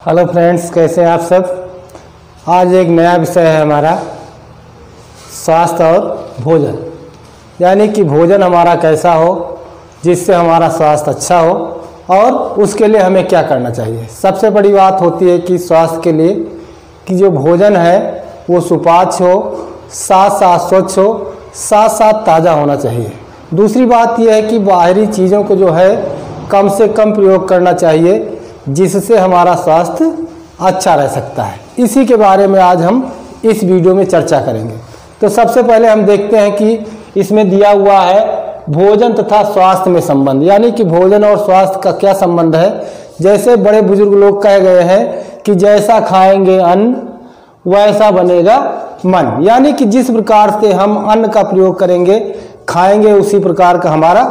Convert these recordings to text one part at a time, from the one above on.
Hello friends, कैसे हैं आप सब। आज एक नया विषय है हमारा स्वास्थ्य और भोजन, यानी कि भोजन हमारा कैसा हो जिससे हमारा स्वास्थ्य अच्छा हो और उसके लिए हमें क्या करना चाहिए। सबसे बड़ी बात होती है कि स्वास्थ्य के लिए कि जो भोजन है वो सुपाच्य हो, साथ साथ स्वच्छ हो, साथ साथ ताज़ा होना चाहिए। दूसरी बात यह है कि बाहरी चीज़ों को जो है कम से कम प्रयोग करना चाहिए जिससे हमारा स्वास्थ्य अच्छा रह सकता है। इसी के बारे में आज हम इस वीडियो में चर्चा करेंगे। तो सबसे पहले हम देखते हैं कि इसमें दिया हुआ है भोजन तथा स्वास्थ्य में संबंध, यानी कि भोजन और स्वास्थ्य का क्या संबंध है। जैसे बड़े बुजुर्ग लोग कह गए हैं कि जैसा खाएंगे अन्न वैसा बनेगा मन, यानी कि जिस प्रकार से हम अन्न का प्रयोग करेंगे खाएंगे उसी प्रकार का हमारा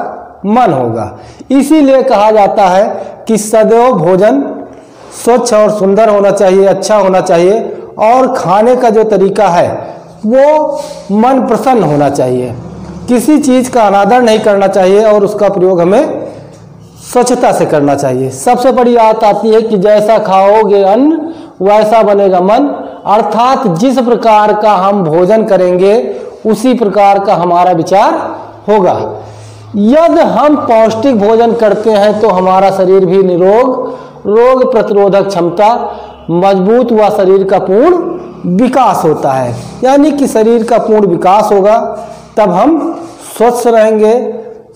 मन होगा। इसीलिए कहा जाता है कि सदैव भोजन स्वच्छ और सुंदर होना चाहिए, अच्छा होना चाहिए, और खाने का जो तरीका है वो मन प्रसन्न होना चाहिए। किसी चीज़ का अनादर नहीं करना चाहिए और उसका प्रयोग हमें स्वच्छता से करना चाहिए। सबसे बड़ी बात आती है कि जैसा खाओगे अन्न वैसा बनेगा मन, अर्थात जिस प्रकार का हम भोजन करेंगे उसी प्रकार का हमारा विचार होगा। यदि हम पौष्टिक भोजन करते हैं तो हमारा शरीर भी रोग प्रतिरोधक क्षमता मजबूत हुआ, शरीर का पूर्ण विकास होता है, यानी कि शरीर का पूर्ण विकास होगा। तब हम स्वस्थ रहेंगे,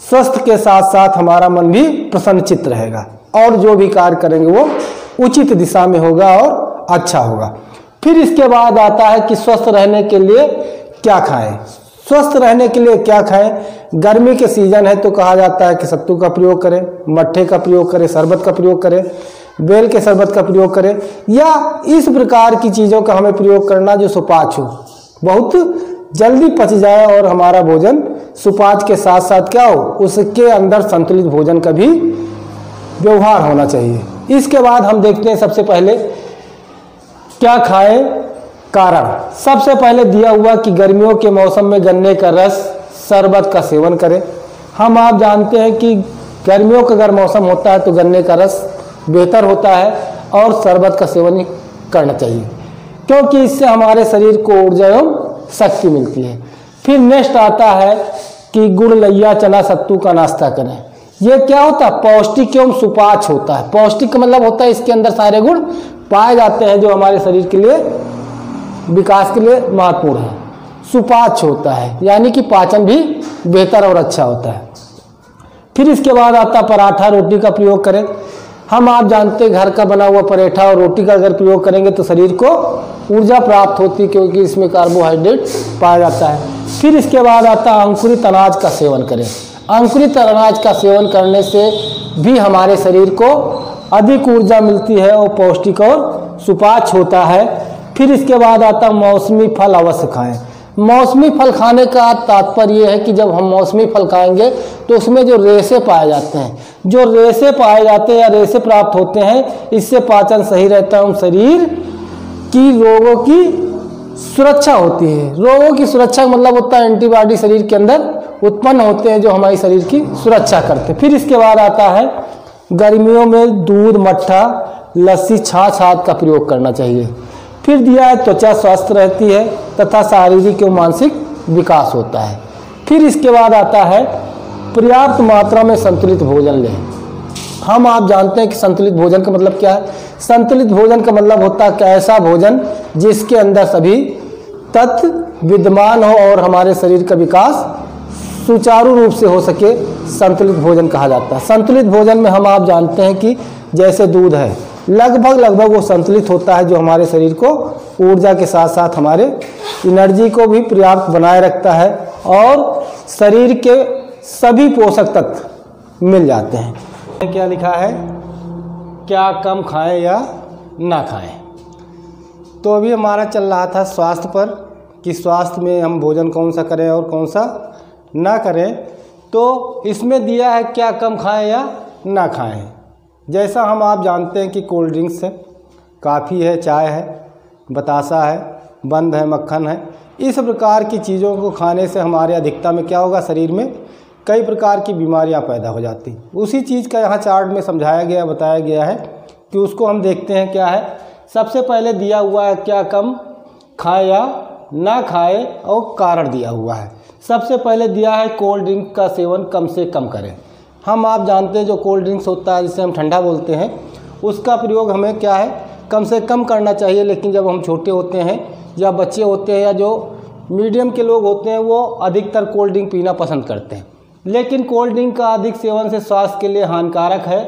स्वस्थ के साथ साथ हमारा मन भी प्रसन्नचित्त रहेगा और जो भी कार्य करेंगे वो उचित दिशा में होगा और अच्छा होगा। फिर इसके बाद आता है कि स्वस्थ रहने के लिए क्या खाएं। स्वस्थ रहने के लिए क्या खाएं। गर्मी के सीजन है तो कहा जाता है कि सत्तू का प्रयोग करें, मट्ठे का प्रयोग करें, शरबत का प्रयोग करें, बेल के शरबत का प्रयोग करें, या इस प्रकार की चीज़ों का हमें प्रयोग करना जो सुपाच्य हो, बहुत जल्दी पच जाए और हमारा भोजन सुपाच्य के साथ साथ क्या हो, उसके अंदर संतुलित भोजन का भी व्यवहार होना चाहिए। इसके बाद हम देखते हैं सबसे पहले क्या खाएं। कारण सबसे पहले दिया हुआ कि गर्मियों के मौसम में गन्ने का रस, शरबत का सेवन करें। आप जानते हैं कि गर्मियों का अगर मौसम होता है तो गन्ने का रस बेहतर होता है और शरबत का सेवन करना चाहिए, क्योंकि इससे हमारे शरीर को ऊर्जा एवं शक्ति मिलती है। फिर नेक्स्ट आता है कि गुड़, लैया, चना, सत्तू का नाश्ता करें। ये क्या होता है, पौष्टिक एवं सुपाच्य होता है। पौष्टिक का मतलब होता है इसके अंदर सारे गुण पाए जाते हैं जो हमारे शरीर के लिए विकास के लिए महत्वपूर्ण है। सुपाच्य होता है यानी कि पाचन भी बेहतर और अच्छा होता है। फिर इसके बाद आता पराठा, रोटी का प्रयोग करें। आप जानते हैं घर का बना हुआ पराठा और रोटी का अगर प्रयोग करेंगे तो शरीर को ऊर्जा प्राप्त होती है, क्योंकि इसमें कार्बोहाइड्रेट पाया जाता है। फिर इसके बाद आता अंकुरित अनाज का सेवन करें। अंकुरित अनाज का सेवन करने से भी हमारे शरीर को अधिक ऊर्जा मिलती है और पौष्टिक और सुपाच्य होता है। फिर इसके बाद आता मौसमी फल अवश्य खाएं। मौसमी फल खाने का तात्पर्य यह है कि जब हम मौसमी फल खाएंगे तो उसमें जो रेशे पाए जाते हैं, या रेशे प्राप्त होते हैं, इससे पाचन सही रहता है, शरीर की रोगों की सुरक्षा होती है। रोगों की सुरक्षा का मतलब होता है एंटीबॉडी शरीर के अंदर उत्पन्न होते हैं जो हमारे शरीर की सुरक्षा करते हैं। फिर इसके बाद आता है गर्मियों में दूध, मट्ठा, लस्सी, छाछ आदि का प्रयोग करना चाहिए। फिर दिया है त्वचा स्वस्थ रहती है तथा शारीरिक एवं मानसिक विकास होता है। फिर इसके बाद आता है पर्याप्त मात्रा में संतुलित भोजन लें। आप जानते हैं कि संतुलित भोजन का मतलब क्या है। संतुलित भोजन का मतलब होता है कि ऐसा भोजन जिसके अंदर सभी तत्व विद्यमान हो और हमारे शरीर का विकास सुचारू रूप से हो सके, संतुलित भोजन कहा जाता है। संतुलित भोजन में आप जानते हैं कि जैसे दूध है, लगभग वो संतुलित होता है जो हमारे शरीर को ऊर्जा के साथ साथ हमारे एनर्जी को भी पर्याप्त बनाए रखता है और शरीर के सभी पोषक तत्व मिल जाते हैं। क्या लिखा है, क्या कम खाएं या ना खाएं। तो अभी हमारा चल रहा था स्वास्थ्य पर कि स्वास्थ्य में हम भोजन कौन सा करें और कौन सा ना करें। तो इसमें दिया है क्या कम खाएं या ना खाएं। जैसा आप जानते हैं कि कोल्ड ड्रिंक्स है, कॉफ़ी है, चाय है, बतासा है, बंद है, मक्खन है, इस प्रकार की चीज़ों को खाने से हमारे अधिकता में क्या होगा, शरीर में कई प्रकार की बीमारियां पैदा हो जाती। उसी चीज़ का यहाँ चार्ट में समझाया गया, बताया गया है कि उसको हम देखते हैं क्या है। सबसे पहले दिया हुआ है क्या, कम खाए या ना खाए, और कारण दिया हुआ है। सबसे पहले दिया है कोल्ड ड्रिंक का सेवन कम से कम करें। हम आप जानते हैं जो कोल्ड ड्रिंक्स होता है जिसे हम ठंडा बोलते हैं, उसका प्रयोग हमें क्या है कम से कम करना चाहिए। लेकिन जब हम छोटे होते हैं या बच्चे होते हैं या जो मीडियम के लोग होते हैं वो अधिकतर कोल्ड ड्रिंक पीना पसंद करते हैं। लेकिन कोल्ड ड्रिंक का अधिक सेवन से स्वास्थ्य के लिए हानिकारक है,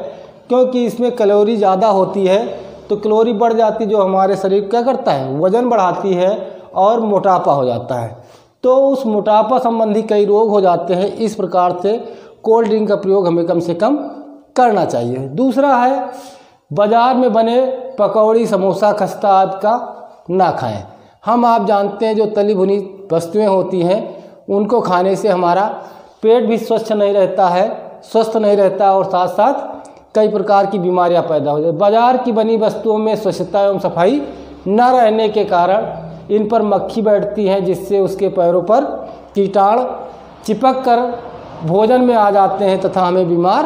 क्योंकि इसमें कैलोरी ज़्यादा होती है। तो कैलोरी बढ़ जाती जो हमारे शरीर क्या करता है, वज़न बढ़ाती है और मोटापा हो जाता है। तो उस मोटापा संबंधी कई रोग हो जाते हैं। इस प्रकार से कोल्ड ड्रिंक का प्रयोग हमें कम से कम करना चाहिए। दूसरा है बाज़ार में बने पकौड़ी, समोसा, खस्ता आदि का ना खाएं। हम आप जानते हैं जो तली भुनी वस्तुएं होती हैं उनको खाने से हमारा पेट भी स्वस्थ नहीं रहता और साथ साथ कई प्रकार की बीमारियां पैदा हो जाए। बाज़ार की बनी वस्तुओं में स्वच्छता एवं सफाई न रहने के कारण इन पर मक्खी बैठती हैं, जिससे उसके पैरों पर कीटाणु चिपक कर भोजन में आ जाते हैं तथा हमें बीमार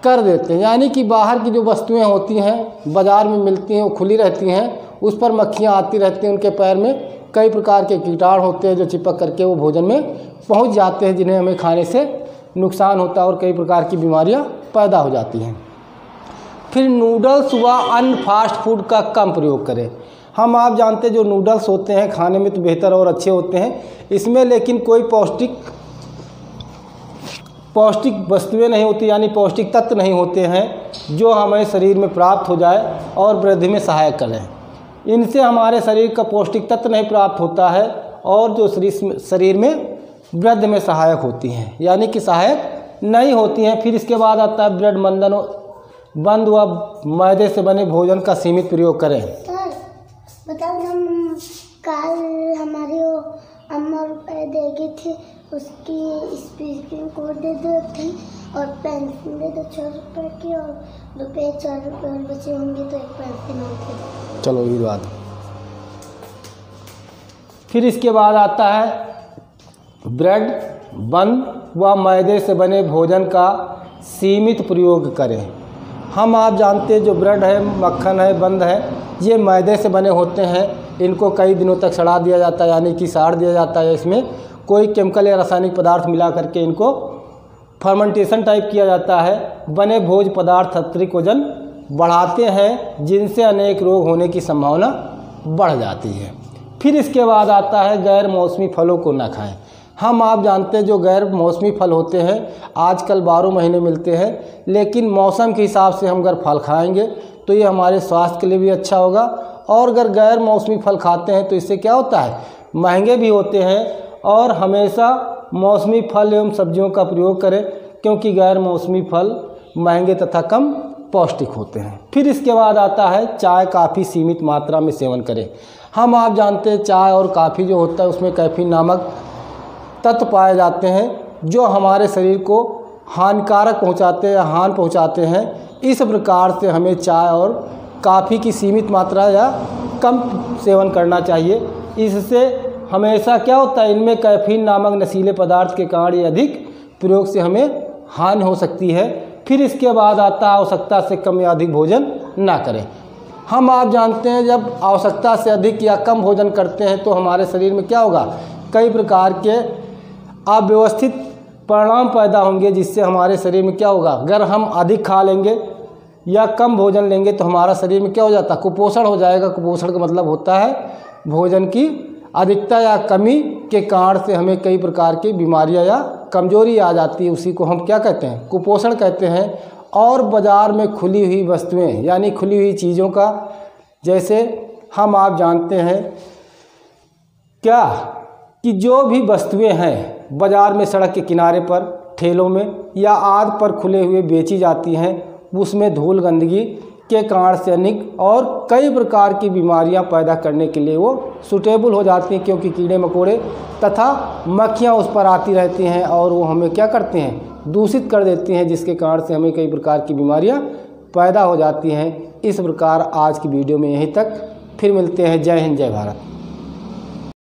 कर देते हैं। यानी कि बाहर की जो वस्तुएं होती हैं बाज़ार में मिलती हैं वो खुली रहती हैं, उस पर मक्खियाँ आती रहती हैं, उनके पैर में कई प्रकार के कीटाणु होते हैं जो चिपक करके वो भोजन में पहुंच जाते हैं, जिन्हें हमें खाने से नुकसान होता है और कई प्रकार की बीमारियां पैदा हो जाती हैं। फिर नूडल्स व अन्य फास्ट फूड का कम प्रयोग करें। हम आप जानते हैं जो नूडल्स होते हैं खाने में तो बेहतर और अच्छे होते हैं, इसमें लेकिन कोई पौष्टिक वस्तुएं नहीं होती, यानी पौष्टिक तत्व नहीं होते हैं जो हमें शरीर में प्राप्त हो जाए और वृद्धि में सहायक करें। इनसे हमारे शरीर का पौष्टिक तत्व नहीं प्राप्त होता है और जो शरीर में वृद्धि में सहायक होती हैं, यानी कि सहायक नहीं होती हैं। फिर इसके बाद आता है ब्रेड, बंद व मैदे से बने भोजन का सीमित प्रयोग करें। सर बताओ, हम कल हमारी अम्मा रुपये दे गई थी, उसकी स्पीकिंग कोड दे दो थी और पेंसिल दे दो 4 रुपये की, और रुपये 4 रुपये और बचे होंगे तो एक पेंसिल और दे दो। चलो ये बात। फिर इसके बाद आता है ब्रेड, बंद व मैदे से बने भोजन का सीमित प्रयोग करें। हम आप जानते हैं जो ब्रेड है, मक्खन है, बंद है, ये मैदे से बने होते हैं। इनको कई दिनों तक सड़ा दिया जाता है, यानी कि साड़ दिया जाता है। इसमें कोई केमिकल या रासायनिक पदार्थ मिला करके इनको फर्मेंटेशन टाइप किया जाता है। बने भोज पदार्थ अतिरिक्त वजन बढ़ाते हैं, जिनसे अनेक रोग होने की संभावना बढ़ जाती है। फिर इसके बाद आता है गैर मौसमी फलों को न खाएं। हम आप जानते हैं जो गैर मौसमी फल होते हैं आजकल 12 महीने मिलते हैं, लेकिन मौसम के हिसाब से हम अगर फल खाएंगे तो ये हमारे स्वास्थ्य के लिए भी अच्छा होगा। और अगर गैर मौसमी फल खाते हैं तो इससे क्या होता है, महंगे भी होते हैं। और हमेशा मौसमी फल एवं सब्जियों का प्रयोग करें, क्योंकि गैर मौसमी फल महंगे तथा कम पौष्टिक होते हैं। फिर इसके बाद आता है चाय काफ़ी सीमित मात्रा में सेवन करें। हम आप जानते हैं चाय और काफ़ी जो होता है उसमें कैफीन नामक तत्व पाए जाते हैं जो हमारे शरीर को हानिकारक पहुंचाते हैं, हानि पहुंचाते हैं। इस प्रकार से हमें चाय और काफ़ी की सीमित मात्रा या कम सेवन करना चाहिए। इससे हमेशा क्या होता है, इनमें कैफीन नामक नशीले पदार्थ के कारण ये अधिक प्रयोग से हमें हानि हो सकती है। फिर इसके बाद आता है आवश्यकता से कम या अधिक भोजन ना करें। हम आप जानते हैं जब आवश्यकता से अधिक या कम भोजन करते हैं तो हमारे शरीर में क्या होगा, कई प्रकार के अव्यवस्थित परिणाम पैदा होंगे, जिससे हमारे शरीर में क्या होगा, अगर हम अधिक खा लेंगे या कम भोजन लेंगे तो हमारा शरीर में क्या हो जाता है, कुपोषण हो जाएगा। कुपोषण का मतलब होता है भोजन की अधिकता या कमी के कारण से हमें कई प्रकार की बीमारियां या कमजोरी आ जाती है। उसी को हम क्या कहते हैं, कुपोषण कहते हैं। और बाज़ार में खुली हुई वस्तुएं यानी खुली हुई चीज़ों का, जैसे हम आप जानते हैं क्या कि जो भी वस्तुएं हैं बाज़ार में सड़क के किनारे पर, ठेलों में या आग पर खुले हुए बेची जाती हैं, उसमें धूल गंदगी के कारण से अनेक और कई प्रकार की बीमारियां पैदा करने के लिए वो सूटेबल हो जाती हैं, क्योंकि कीड़े मकोड़े तथा मक्खियां उस पर आती रहती हैं और वो हमें क्या करते हैं, दूषित कर देती हैं, जिसके कारण से हमें कई प्रकार की बीमारियां पैदा हो जाती हैं। इस प्रकार आज की वीडियो में यहीं तक, फिर मिलते हैं। जय हिंद, जय भारत।